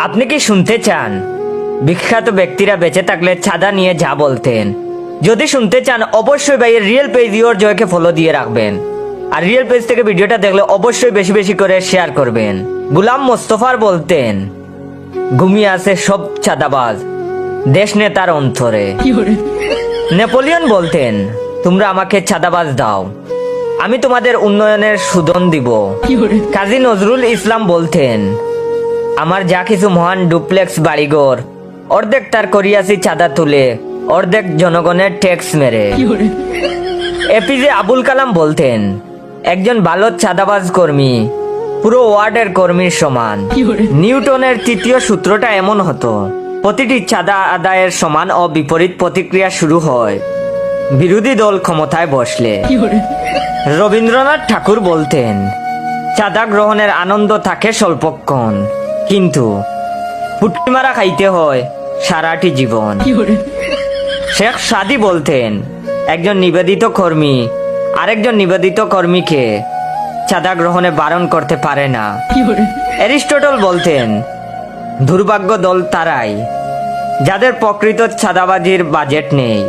আপনি কি শুনতে চান বিখ্যাত ব্যক্তিরা বেঁচে থাকলে চাঁদা নিয়ে যা বলতেন? যদি শুনতে চান অবশ্যই ভাইয়ের রিয়েল পেজ ইওর জয়কে ফলো দিয়ে রাখবেন। আর রিয়েল পেজ থেকে ভিডিওটা দেখলে অবশ্যই বেশি বেশি করে শেয়ার করবেন। গুলাম মোস্তফার বলতেন, ঘুমিয়ে আছে সব চাঁদাবাজ দেশ নেতার অন্তরে। নেপোলিয়ন বলতেন, তোমরা আমাকে চাঁদাবাজ দাও, আমি তোমাদের উন্নয়নের সুদন দিব। কাজী নজরুল ইসলাম বলতেন, আমার যা কিছু মহান ডুপ্লেক্স বাড়িঘর অর্ধেক তার করিয়াছি চাঁদা তুলে, অর্ধেক জনগণের ট্যাক্স মেরে। এপিজে আবুল কালাম বলতেন, একজন ভালো চাঁদাবাজ কর্মী পুরো ওয়ার্ডের কর্মীর সমান। নিউটনের তৃতীয় সূত্রটা এমন হতো, প্রতিটি চাঁদা আদায়ের সমান ও বিপরীত প্রতিক্রিয়া শুরু হয় বিরোধী দল ক্ষমতায় বসলে। রবীন্দ্রনাথ ঠাকুর বলতেন, চাঁদা গ্রহণের আনন্দ থাকে স্বল্পক্ষণ, কিন্তু পুটকি মারা খাইতে হয় সারাটি জীবন। শেখ সাদি বলতেন, একজন নিবেদিত কর্মী আরেকজন নিবেদিত কর্মীকে চাঁদা গ্রহণে বারণ করতে পারে না। অ্যারিস্টটল বলতেন, দুর্ভাগ্য দল তারাই যাদের প্রকৃত চাঁদাবাজির বাজেট নেই।